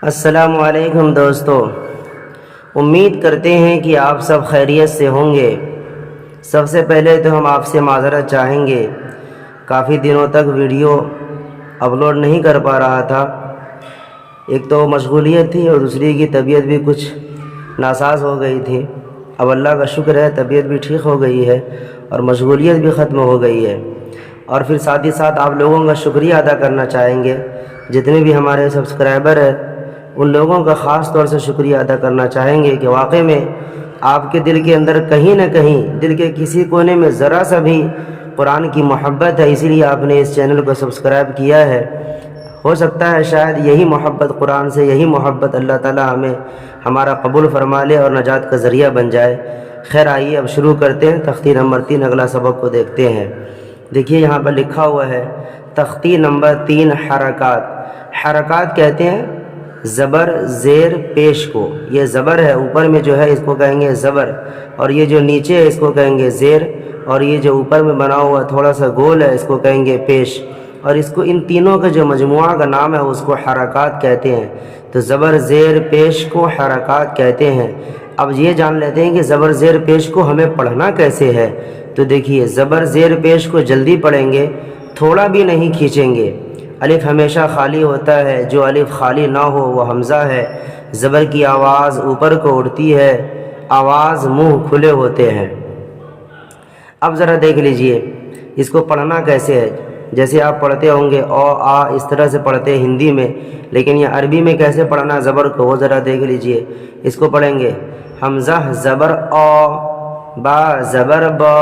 السلام علیکم دوستو، امید کرتے ہیں کہ آپ سب خیریت سے ہوں گے۔ سب سے پہلے تو ہم آپ سے معذرت چاہیں گے، کافی دنوں تک ویڈیو اپلوڈ نہیں کر پا رہا تھا۔ ایک تو مشغولیت تھی اور دوسری کی طبیعت بھی کچھ ناساز ہو گئی تھی۔ اب اللہ کا شکر ہے طبیعت بھی ٹھیک ہو گئی ہے اور مشغولیت بھی ختم ہو گئی ہے۔ اور پھر ساتھ ہی ساتھ آپ لوگوں کا شکریہ ادا کرنا چاہیں گے، جتنے بھی ہمارے سبسکرائبر ہیں ان لوگوں کا خاص طور سے شکریہ ادا کرنا چاہیں گے کہ واقعی میں آپ کے دل کے اندر کہیں نہ کہیں دل کے کسی کونے میں ذرا سا بھی قرآن کی محبت ہے، اسی لیے آپ نے اس چینل کو سبسکرائب کیا ہے۔ ہو سکتا ہے شاید یہی محبت قرآن سے، یہی محبت اللہ تعالی ہمیں ہمارا قبول فرما لے اور نجات کا ذریعہ بن جائے۔ خیر آئیے اب شروع کرتے ہیں تختی نمبر 3 اگلا سبق کو دیکھتے ہیں۔ دیکھیے یہاں پر لکھا ہوا ہے تختی نمبر 3 حرکات۔ حرکات کہتے ہیں زبر زیر پیش کو۔ یہ زبر ہے اوپر میں جو ہے اس کو کہیں گے زبر، اور یہ جو نیچے ہے اس کو کہیں گے زیر، اور یہ جو اوپر میں بنا ہوا تھوڑا سا گول ہے اس کو کہیں گے پیش، اور اس کو ان تینوں کا جو مجموعہ کا نام ہے اس کو حرکات کہتے ہیں۔ تو زبر زیر پیش کو حرکات کہتے ہیں۔ اب یہ جان لیتے ہیں کہ زبر زیر پیش کو ہمیں پڑھنا کیسے ہے۔ تو دیکھیے زبر زیر پیش کو جلدی پڑھیں گے، تھوڑا بھی نہیں کھینچیں گے۔ الف ہمیشہ خالی ہوتا ہے، جو الف خالی نہ ہو وہ حمزہ ہے۔ زبر کی آواز اوپر کو اڑتی ہے، آواز منہ کھلے ہوتے ہیں۔ اب ذرا دیکھ لیجئے اس کو پڑھنا کیسے ہے۔ جیسے آپ پڑھتے ہوں گے او آ، اس طرح سے پڑھتے ہیں ہندی میں، لیکن یہ عربی میں کیسے پڑھنا زبر کو وہ ذرا دیکھ لیجئے۔ اس کو پڑھیں گے حمزہ زبر او، با زبر با،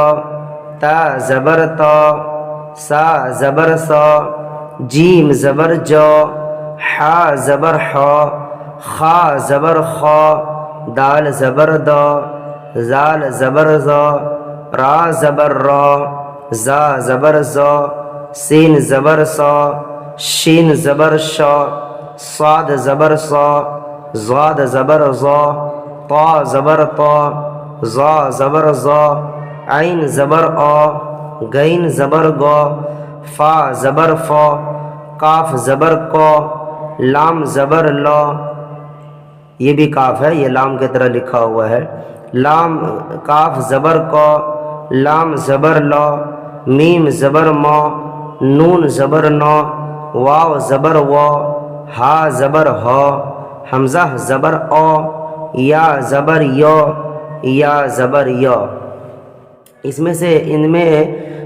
تا زبر تا، سا زبر سا، جیم زبر جا، حا زبر حا، خا زبر خا، دال زبر دا، زال زبر زا، را زبر را، زا زبر زا، سین زبر سا، شین زبر شا، صاد زبر سا، زاد زبر زا، طا زبر طا، زا زبر زا، عین زبر آ، غین زبر گا، فا زبر فا، کاف زبر کا، لام زبر لا، یہ بھی کاف ہے، یہ لام کی طرح لکھا ہوا ہے۔ لام کاف زبر کا، لام زبر لا، میم زبر ما، نون زبر نا، واو زبر وا، ہا زبر ہا، حمزہ زبر آ، یا زبر یا، یا زبر یا۔ اس میں سے ان میں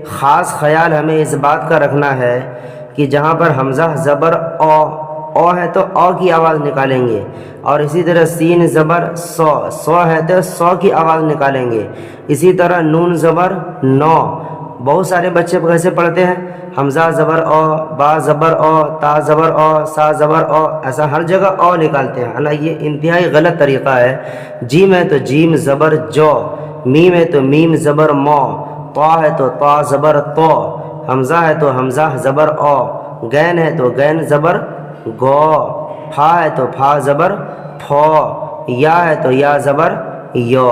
خاص خیال ہمیں اس بات کا رکھنا ہے کہ جہاں پر حمزہ زبر او ہے تو او کی آواز نکالیں گے، اور اسی طرح سین زبر سو ہے تو سو کی آواز نکالیں گے۔ اسی طرح نون زبر نو، بہت سارے بچے کیسے پڑھتے ہیں حمزہ زبر او، با زبر او، تا زبر او، سا زبر او، ایسا ہر جگہ او نکالتے ہیں، حالانکہ یہ انتہائی غلط طریقہ ہے۔ جیم ہے تو جیم زبر جو، میم ہے تو میم زبر مو، طا ہے تو طا زبر تو، حمزہ ہے تو حمزہ زبر او، غین ہے تو غین زبر گو، پھا ہے تو پھا زبر پھو، یا ہے تو یا زبر یو۔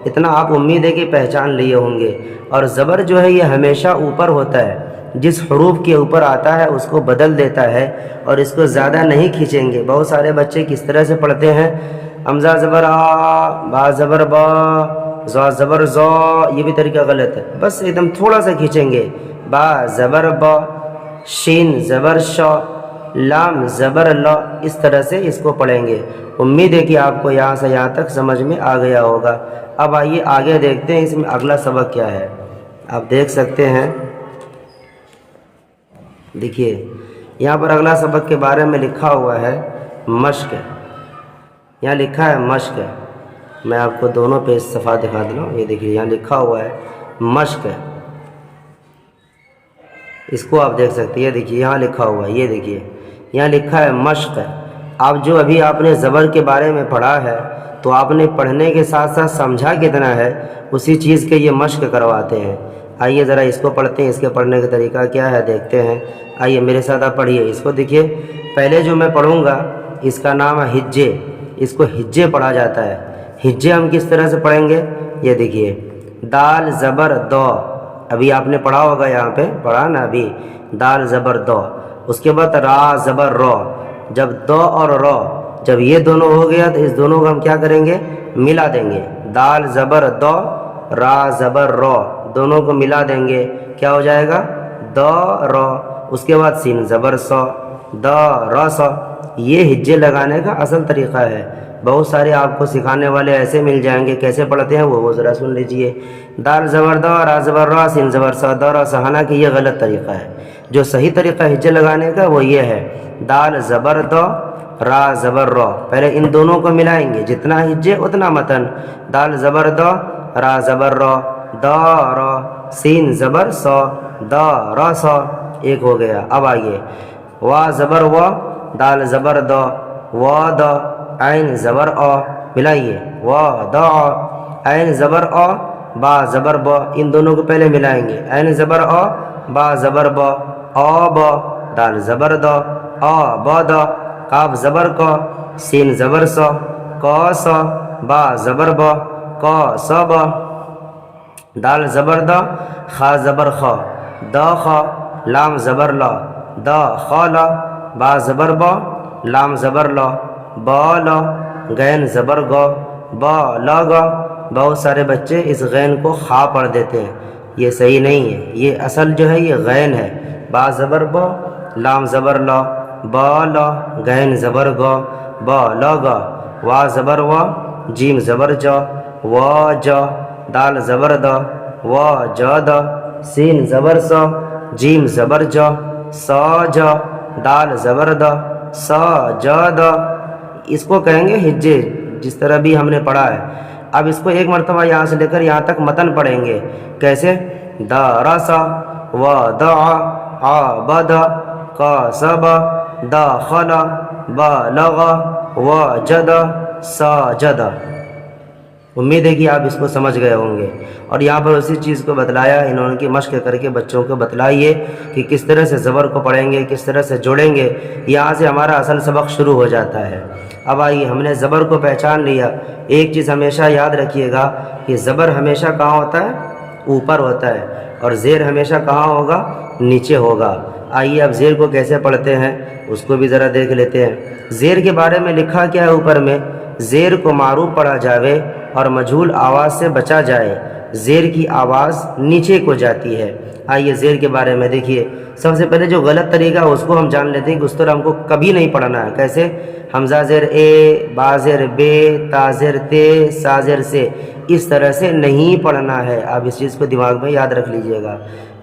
اتنا آپ امید ہے کہ پہچان لیے ہوں گے۔ اور زبر جو ہے یہ ہمیشہ اوپر ہوتا ہے، جس حروف کے اوپر آتا ہے اس کو بدل دیتا ہے، اور اس کو زیادہ نہیں کھینچیں گے۔ بہت سارے بچے کس طرح سے پڑھتے ہیں حمزہ زبر آ، با زبر با، زا زبر زا، یہ بھی طریقہ غلط ہے، بس ایک دم تھوڑا سا کھینچیں گے۔ با زبر با، شین زبر شا، لام زبر لا، اس طرح سے اس کو پڑھیں گے۔ امید ہے کہ آپ کو یہاں سے یہاں تک سمجھ میں آ گیا ہوگا۔ اب آئیے آگے دیکھتے ہیں اس میں اگلا سبق کیا ہے۔ آپ دیکھ سکتے ہیں، دیکھیے یہاں پر اگلا سبق کے بارے میں لکھا ہوا ہے مشق۔ یہاں لکھا ہے مشق، میں آپ کو دونوں پیج صفحہ دکھا دوں۔ یہ دیکھیے یہاں لکھا ہوا ہے مشق، اس کو آپ دیکھ سکتے ہیں۔ یہ دیکھیے یہاں لکھا ہوا ہے، یہ دیکھیے یہاں لکھا ہے مشق۔ آپ جو ابھی آپ نے زبر کے بارے میں پڑھا ہے تو آپ نے پڑھنے کے ساتھ ساتھ سمجھا کتنا ہے، اسی چیز کے یہ مشق کرواتے ہیں۔ آئیے ذرا اس کو پڑھتے ہیں، اس کے پڑھنے کا طریقہ کیا ہے دیکھتے ہیں۔ آئیے میرے ساتھ آپ پڑھیے اس کو۔ دیکھیے پہلے جو میں پڑھوں گا اس کا نام ہے ہجے، اس کو ہجے پڑھا جاتا ہے۔ ہجے ہم کس طرح سے پڑھیں گے، یہ دیکھیے دال زبر دو، ابھی آپ نے پڑھا ہوگا، یہاں پہ پڑھا نا ابھی، دال زبر دو، اس کے بعد را زبر رو۔ جب دو اور رو جب یہ دونوں ہو گیا تو اس دونوں کو ہم کیا کریں گے؟ ملا دیں گے. دال زبر دو، را زبر رو، دونوں کو ملا دیں گے، کیا ہو جائے گا؟ دو رو. اس کے بعد سین زبر سو، دا را سو. یہ ہجے لگانے کا اصل طریقہ ہے. بہت سارے آپ کو سکھانے والے ایسے مل جائیں گے، کیسے پڑھتے ہیں وہ ذرا سن لیجئے. دال زبر دو، را زبر را، سین زبر سو، دا را سو. حالانکہ یہ غلط طریقہ ہے. جو صحیح طریقہ ہجے لگانے کا وہ یہ ہے، دال زبر دو، را زبر رو. پہلے ان دونوں کو ملائیں گے، جتنا ہجے اتنا متن. دال زبر دو، را زبر رو، دا را، سین زبر سو، دا را سو. ایک ہو گیا. اب آئیے، وا زبر و، دال زبر دو، وا دا، عین زبر او، ملائیے، وا دا، عین زبر او، با زبر با. ان دونوں کو پہلے ملائیں گے، عین زبر او، با زبر با، او با، دال زبر دو، او با دا، کاف زبر کو، سین زبر سو، کو سو، با زبر با، کو سو با. دال زبر دا، خا زبر خا، دا خا، لام زبر لا، دا خا لا، با زبر با، لام زبر لا، با لا، غین زبر گو، با لا گا. بہت سارے بچے اس غین کو خا پڑھ دیتے ہیں، یہ صحیح نہیں ہے. یہ اصل جو ہے یہ غین ہے. با زبر با، لام زبر لا، با لا، غین زبر گو، با لا گا. وا زبر وا، جیم زبر جا، وا جا، دال زبر دا، وا جا دا، سین زبر سا، جیم زبر جا، سا جا، دال زبر دا، سا جا دا. اس کو کہیں گے ہجے، جس طرح بھی ہم نے پڑھا ہے. اب اس کو ایک مرتبہ یہاں سے لے کر یہاں تک متن پڑھیں گے. کیسے؟ دا را سا، وا دا آ با دا، کا سبا، دا خلا، با لغا، وا جدا، سا جدا. امید ہے کہ آپ اس کو سمجھ گئے ہوں گے. اور یہاں پر اسی چیز کو بتلایا انہوں نے کہ مشق کر کے بچوں کو بتلائیے کہ کس طرح سے زبر کو پڑھیں گے، کس طرح سے جوڑیں گے. یہاں سے ہمارا اصل سبق شروع ہو جاتا ہے. اب آئیے، ہم نے زبر کو پہچان لیا. ایک چیز ہمیشہ یاد رکھیے گا کہ زبر ہمیشہ کہاں ہوتا ہے؟ اوپر ہوتا ہے. اور زیر ہمیشہ کہاں ہوگا؟ نیچے ہوگا. آئیے اب زیر کو کیسے پڑھتے ہیں اس کو بھی ذرا دیکھ لیتے ہیں. زیر کے بارے میں لکھا کیا ہے اوپر میں؟ زیر کو معروف پڑھا جاوے اور مجہول آواز سے بچا جائے. زیر کی آواز نیچے کو جاتی ہے. آئیے زیر کے بارے میں دیکھیے. سب سے پہلے جو غلط طریقہ اس کو ہم جان لیتے ہیں کہ اس طرح ہم کو کبھی نہیں پڑھنا ہے. کیسے؟ حمزہ زیر اے، با زیر بے، تا زیر تے، سا زیر سے. اس طرح سے نہیں پڑھنا ہے. آپ اس چیز کو دماغ میں یاد رکھ لیجئے گا.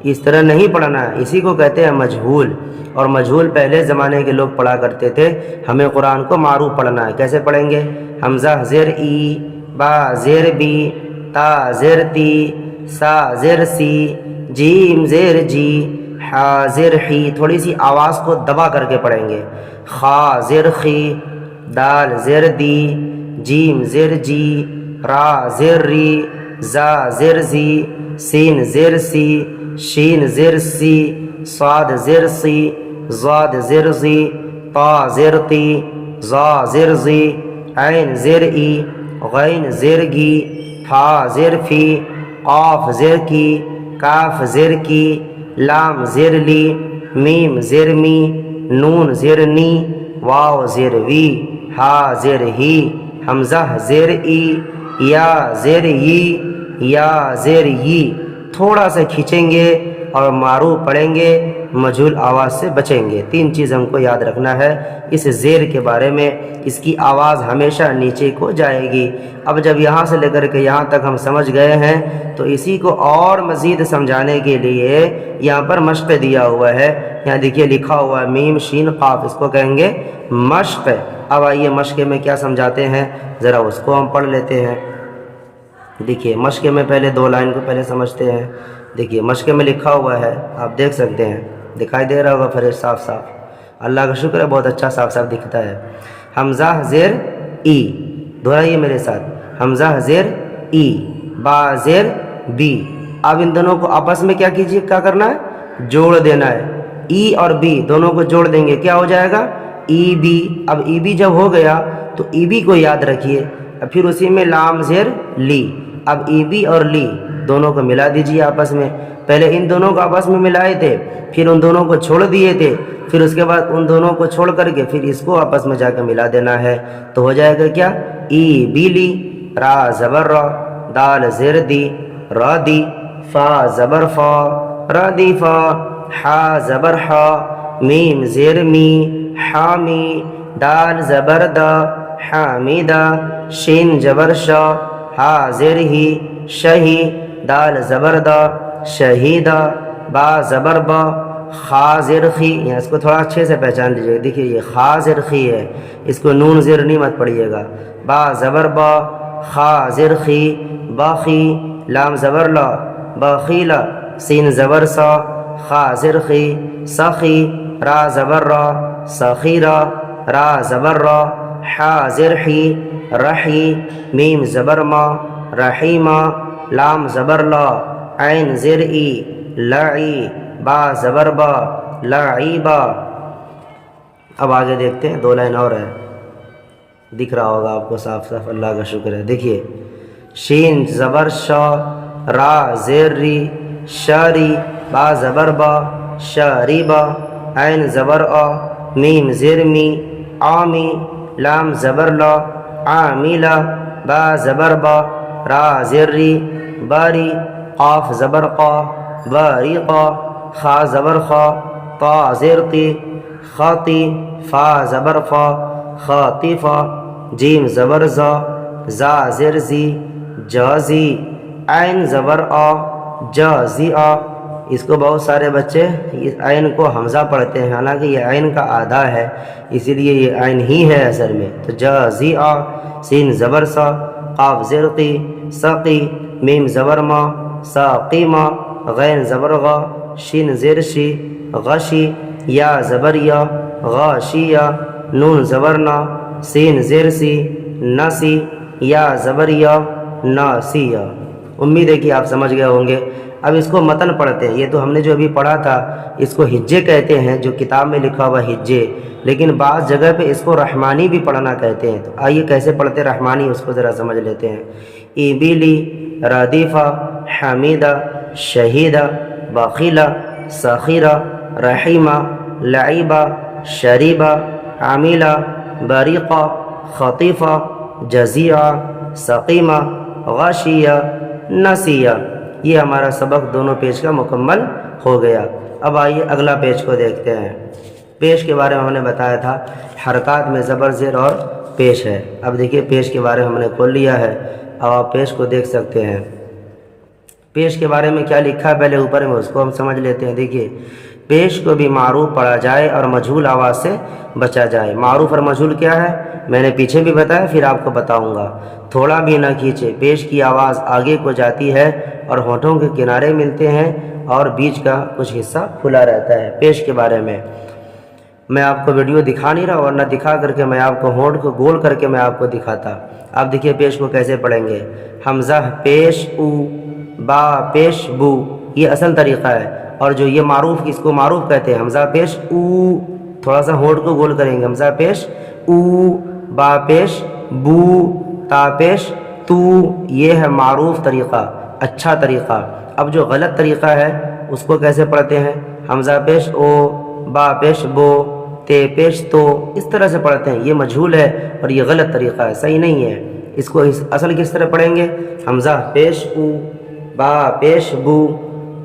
اس طرح نہیں پڑھنا ہے. اسی کو کہتے ہیں مجہول. اور مجہول پہلے زمانے کے لوگ پڑھا کرتے تھے. ہمیں قرآن کو معروف پڑھنا ہے. کیسے پڑھیں گے؟ حمزہ زیر ای، با زیر بی، تا زیر تی، سا زیر سی، جیم زیر جی، حا زیر حی. تھوڑی سی آواز کو دبا کر کے پڑھیں گے. خا زیر خی، دال زیر دی، جیم زیر جی، را زیر ری، زا زیر زی، سین زیر سی، شین زیر سی، صاد زیر سی، زاد زیر زی، طا زیر تی، زا زیر زی، عین زیر ای، غین زیر گی، فا زیر فی، قاف زیر کی، کاف زیر کی، لام زیر لی، میم زیر می، نون زیر نی، واو زیر وی، ہا زیر ہی، حمزہ زیر ای، یا زیر ی، یا زیر ی. تھوڑا سا کھینچیں گے اور معروف پڑھیں گے، مجہول آواز سے بچیں گے. 3 چیز ہم کو یاد رکھنا ہے اس زیر کے بارے میں. اس کی آواز ہمیشہ نیچے کو جائے گی. اب جب یہاں سے لے کر کے یہاں تک ہم سمجھ گئے ہیں تو اسی کو اور مزید سمجھانے کے لیے یہاں پر مشق دیا ہوا ہے. یہاں دیکھیے لکھا ہوا ہے میم شین قاف، اس کو کہیں گے مشق. اب آئیے مشق میں کیا سمجھاتے ہیں ذرا اس کو ہم پڑھ لیتے ہیں. دیکھیے مشق میں پہلے 2 لائن کو پہلے سمجھتے ہیں. دیکھیے مشق میں لکھا ہوا ہے، آپ دیکھ سکتے ہیں، دکھائی دے رہا ہوگا فریش صاف صاف. اللہ کا شکر ہے بہت اچھا صاف صاف دکھتا ہے. حمزہ زیر ای، دہرائیے میرے ساتھ. حمزہ زیر ای، با زیر بی. اب ان دونوں کو آپس میں کیا کیجیے، کیا کرنا ہے؟ جوڑ دینا ہے. ای اور بی دونوں کو جوڑ دیں گے، کیا ہو جائے گا؟ E B. اب ای بی جب ہو گیا تو ای بی کو یاد رکھیے. پھر اسی میں لام زیر لی. اب ای بی اور لی دونوں کو ملا دیجیے آپس میں. پہلے ان دونوں کو آپس میں ملائے تھے، پھر ان دونوں کو چھوڑ دیے تھے، پھر اس کے بعد ان دونوں کو چھوڑ کر کے پھر اس کو آپس میں جا کے ملا دینا ہے، تو ہو جائے گا کیا؟ ای بیلی، را زبر را، دال زیر دی، را دی، فا زبر فا، را دی فا، حا زبر حا، میم زیر می، حامی، دال زبر دا، حامیدہ، شین زبر شا، ہا زیر ہی، شہی، دال زبر دا، شہیدہ، با زبر با، خا زیر خی، یہاں اس کو تھوڑا اچھے سے پہچان لیجیے، دیکھیے یہ خا زیر خی ہے، اس کو نون زیر نہیں مت پڑھیے گا، با زبر با، خا زیر خی، باخی، لام زبر لا، باخیلا، سین زبر سا، خا زیر خی، سخی، را زبر را، سخیرا، را زبر را، حا زیر حی، رحی، میم زبر ما، رحیمہ، لام زبر لا، عین زیر ای، لعی، با زبر با، لعیبا۔ اب آگے دیکھتے ہیں، 2 لائن اور ہے، دکھ رہا ہوگا آپ کو صاف صاف، اللہ کا شکر ہے۔ دیکھیے، شین زبر شا، را زیر ری، شاری، با زبر با، شاریبا، عین زبر آ، میم زیر می، عامی، لام زبر لا، عامیلا، با زبر با، را زیر ری، باری، قاف زبر قا، باریقا، خا زبر خا، طا زیر قی، خاطی، فا زبر فا، خاطفا، جیم زبر زا، زا زیر زی، جازی، عین زبر آ، جازی آ۔ اس کو بہت سارے بچے اس عین کو حمزہ پڑھتے ہیں، حالانکہ یہ عین کا آدھا ہے، اسی لیے یہ عین ہی ہے اصل میں۔ تو جازی آ، سین زبر سا، قاف زیر قی، سقی، میم زبر ما، ساقیما، غین زبر غا، شین زیر شی، غشی، یا زبر یا، غاشیا، نون زبر نا، سین زیر سی، نسی، یا زبر یا، ناسیا۔ امید ہے کہ آپ سمجھ گئے ہوں گے۔ اب اس کو متن پڑھتے ہیں، یہ تو ہم نے جو ابھی پڑھا تھا اس کو ہجے کہتے ہیں، جو کتاب میں لکھا ہوا ہجے، لیکن بعض جگہ پہ اس کو رحمانی بھی پڑھنا کہتے ہیں۔ تو آئیے کیسے پڑھتے رحمانی، اس کو ذرا سمجھ لیتے ہیں۔ ایبیلی، ردیفہ، حمیدہ، شہیدہ، باخیلہ، سخیرہ، رحیمہ، لعیبہ، شریبہ، عمیلہ، بریقہ، خطیفہ، جزیعہ، سقیمہ، غاشیہ، نسیہ۔ یہ ہمارا سبق دونوں پیج کا مکمل ہو گیا۔ اب آئیے اگلا پیج کو دیکھتے ہیں۔ پیش کے بارے میں ہم نے بتایا تھا، حرکات میں زبر زیر اور پیش ہے۔ اب دیکھیے پیش کے بارے میں ہم نے کھول لیا ہے، اب آپ پیش کو دیکھ سکتے ہیں۔ پیش کے بارے میں کیا لکھا ہے پہلے اوپر میں، اس کو ہم سمجھ لیتے ہیں۔ دیکھیے، پیش کو بھی معروف پڑھا جائے اور مجہول آواز سے بچا جائے۔ معروف اور مجہول کیا ہے میں نے پیچھے بھی بتایا، پھر آپ کو بتاؤں گا۔ تھوڑا بھی نہ کھینچے، پیش کی آواز آگے کو جاتی ہے اور ہونٹوں کے کنارے ملتے ہیں اور بیچ کا کچھ حصہ کھلا رہتا ہے۔ پیش کے بارے میں میں آپ کو ویڈیو دکھا نہیں رہا، ورنہ دکھا کر کے میں آپ کو ہونٹ کو گول کر کے میں آپ کو دکھاتا۔ اب دیکھیے پیش کو کیسے پڑھیں گے۔ حمزہ پیش او، با پیش بو، یہ اصل طریقہ ہے۔ اور جو یہ معروف، اس کو معروف کہتے ہیں، حمزہ پیش او، تھوڑا سا ہونٹ کو گول کریں گے، حمزہ پیش او، با پیش بو، تا پیش تو، یہ ہے معروف طریقہ، اچھا طریقہ۔ اب جو غلط طریقہ ہے اس کو کیسے پڑھتے ہیں؟ حمزہ پیش او، با پیش بو، تے پیش تو، اس طرح سے پڑھتے ہیں۔ یہ مجہول ہے اور یہ غلط طریقہ ہے، صحیح نہیں ہے۔ اس کو اصل کس طرح پڑھیں گے؟ حمزہ پیش او، با پیش بو،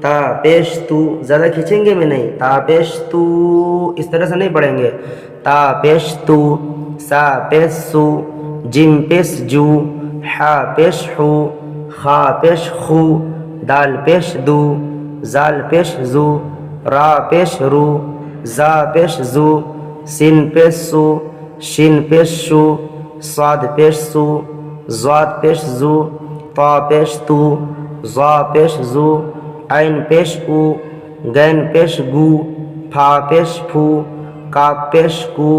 تا پیش تو، زیادہ کھینچیں گے میں نہیں، تا پیش تو، اس طرح سے نہیں پڑھیں گے۔ تا پیش تو، سا پیش سو، جیم پیش جو، حا پیش حو، خا پیش خو، دال پیش دو، زال پیش زو، را پیش رو، زا پیش زو، سین پیش سو، شین پیش شو، صاد پیش سو، زاد پیش زو، طا پیش تو، ظا پیش زو، عین پیش او، غین پیش گو، پھا پیش پھو، کاف پیش کو،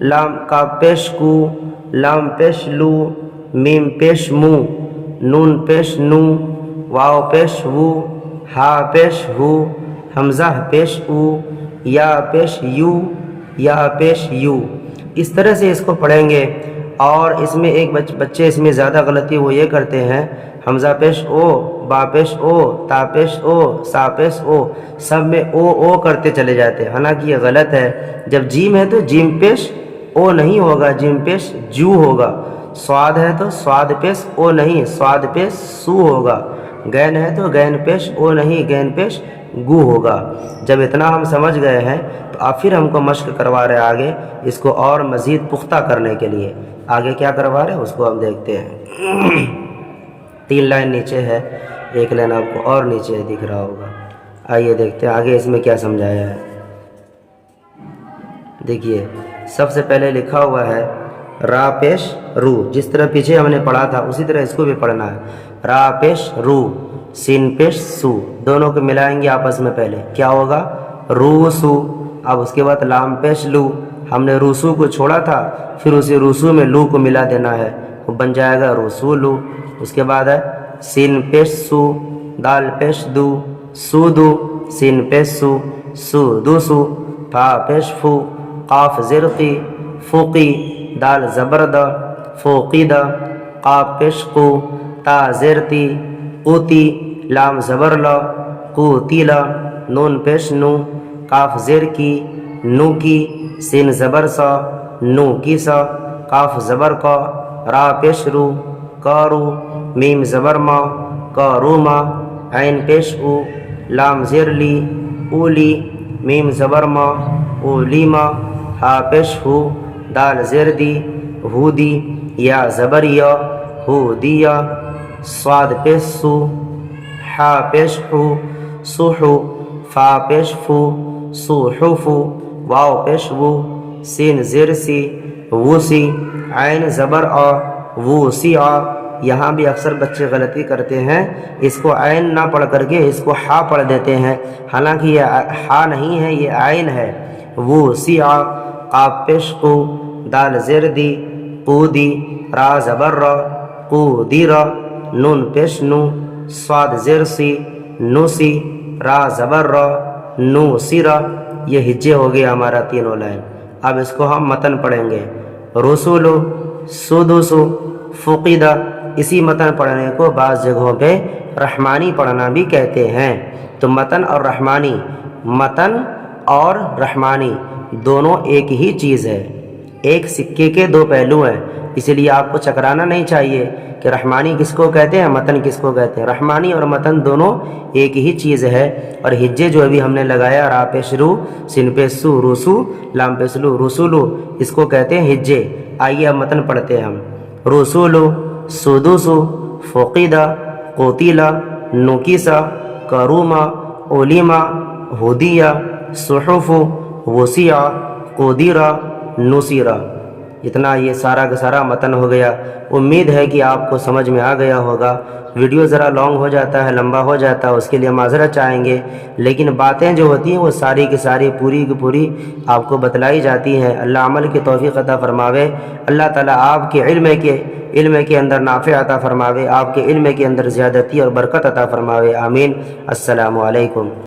لام کاف پیش کو، لام پیش لو، میم پیش مو، نون پیش نو، واو پیش وو، ہا پیش ہو، حمزہ پیش او، یا پیش یو، یا پیش یو۔ اس طرح سے اس کو پڑھیں گے۔ اور اس میں ایک بچے اس میں زیادہ غلطی وہ یہ کرتے ہیں حمزہ پیش او، با پیش او، تا پیش او، سا پیش او، سب میں او کرتے چلے جاتے ہیں، حالانکہ یہ غلط ہے۔ جب جیم ہے تو جیم پیش او نہیں ہوگا، جیم پیش جو ہوگا۔ سواد ہے تو سواد پیش او نہیں، سواد پیش سو ہوگا۔ غین ہے تو غین پیش او نہیں، غین پیش گو ہوگا۔ جب اتنا ہم سمجھ گئے ہیں تو اب پھر ہم کو مشق کروا رہے آگے اس کو اور مزید پختہ کرنے کے لیے۔ آگے کیا کروا رہے ہیں اس کو ہم دیکھتے ہیں۔ 3 لائن نیچے ہے، 1 لائن آپ کو اور نیچے دکھ رہا ہوگا۔ آئیے دیکھتے ہیں آگے اس میں کیا سمجھایا ہے۔ دیکھیے سب سے پہلے لکھا ہوا ہے را پیش رو، جس طرح پیچھے ہم نے پڑھا تھا اسی طرح اس کو بھی پڑھنا ہے۔ را پیش رو، سین پیش سو، دونوں کو ملائیں گے آپس میں، پہلے کیا ہوگا روسو۔ اب اس کے بعد لام پیش لو، ہم نے روسو کو چھوڑا تھا، پھر اسی روسو میں لو کو ملا دینا ہے، وہ بن جائے گا رسولو۔ اس کے بعد ہے سین پیش سو، دال پیش دو، سودو، سین پیش سو، سودوسو، فا پیش فو، قاف زرقی، فوقی، دال زبردہ، فوقیدہ، قاف پیش قو، تا زرتی، قوتی، لام زبر لا، قوتیلا، نون پیش نو، قاف زیر کی، نو کی، سین زبر سا، نو کی سا، قاف زبر کا، را پیش رو، کارو، میم زبر ما، کاروما، عین پیش او، لام زیر لی، اولی، میم زبر ما، اولیما، ہا پیش ہو، دال زیر دی، ہودی، یا زبر یا، ہودیا، صاد پیش سو، حا پیش حو، سوحو، فا پیش فو، سوحوفو، واو پیش وو، سین زیر سی، ووسی، عین زبر آ، ووسی آ۔ یہاں بھی اکثر بچے غلطی کرتے ہیں، اس کو عین نہ پڑھ کر کے اس کو ہا پڑھ دیتے ہیں، حالانکہ یہ ہا نہیں ہے، یہ عین ہے۔ ووسی آ، قاف پیش قو، دال زیر دی، قودی، را زبر را، قودیرا، نون پیش نو، صاد زیر سی، نوسی، را زبر را، نوسیرا۔ یہ ہجے ہو گیا ہمارا 3 لائن۔ اب اس کو ہم متن پڑھیں گے۔ رسولو، سودوسو، فقیدہ، اسی متن پڑھنے کو بعض جگہوں پہ رحمانی پڑھنا بھی کہتے ہیں۔ تو متن اور رحمانی، متن اور رحمانی دونوں ایک ہی چیز ہے، ایک سکے کے 2 پہلو ہیں، اسی لیے آپ کو چکرانا نہیں چاہیے کہ رحمانی کس کو کہتے ہیں، متن کس کو کہتے ہیں۔ رحمانی اور متن دونوں ایک ہی چیز ہے۔ اور ہجے جو ابھی ہم نے لگایا، را پیش رو، سین پیش سو، روسو، لام پیش لو، رسولو، اس کو کہتے ہیں ہجے۔ آئیے اب متن پڑھتے ہیں ہم۔ رسولو، سودوسو، فقیدہ، قوتیلا، نوکیسا، کروما، اولیما، ہودیہ، صحفو، وسیع، قدیرہ، نصیرہ۔ اتنا یہ سارا کا سارا متن ہو گیا۔ امید ہے کہ آپ کو سمجھ میں آ گیا ہوگا۔ ویڈیو ذرا لانگ ہو جاتا ہے، لمبا ہو جاتا ہے، اس کے لیے معذرت چاہیں گے، لیکن باتیں جو ہوتی ہیں وہ ساری کی ساری پوری کی پوری آپ کو بتلائی جاتی ہیں۔ اللہ عمل کی توفیق عطا فرماوے۔ اللہ تعالیٰ آپ کے علم کے اندر نافع عطا فرماوے، آپ کے علم کے اندر زیادتی اور برکت عطا فرماوے، آمین۔ السلام علیکم۔